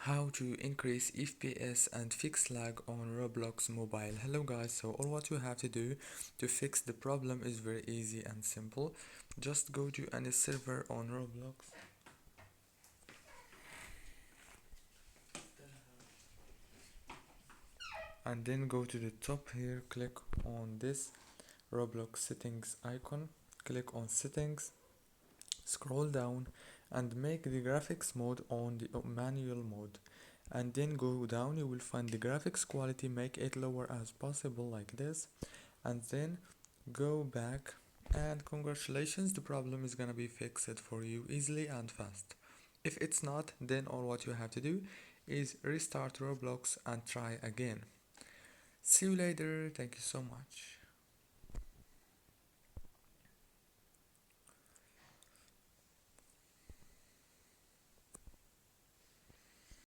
How to increase FPS and fix lag on Roblox mobile. Hello guys, so all what you have to do to fix the problem is very easy and simple. Just go to any server on Roblox and then go to the top here, click on this Roblox settings icon, click on settings, scroll down and make the graphics mode on the manual mode, and then go down. You will find the graphics quality, make it lower as possible like this, and then go back, and congratulations, the problem is gonna be fixed for you easily and fast. If it's not, then all what you have to do is restart Roblox and try again. See you later. Thank you so much.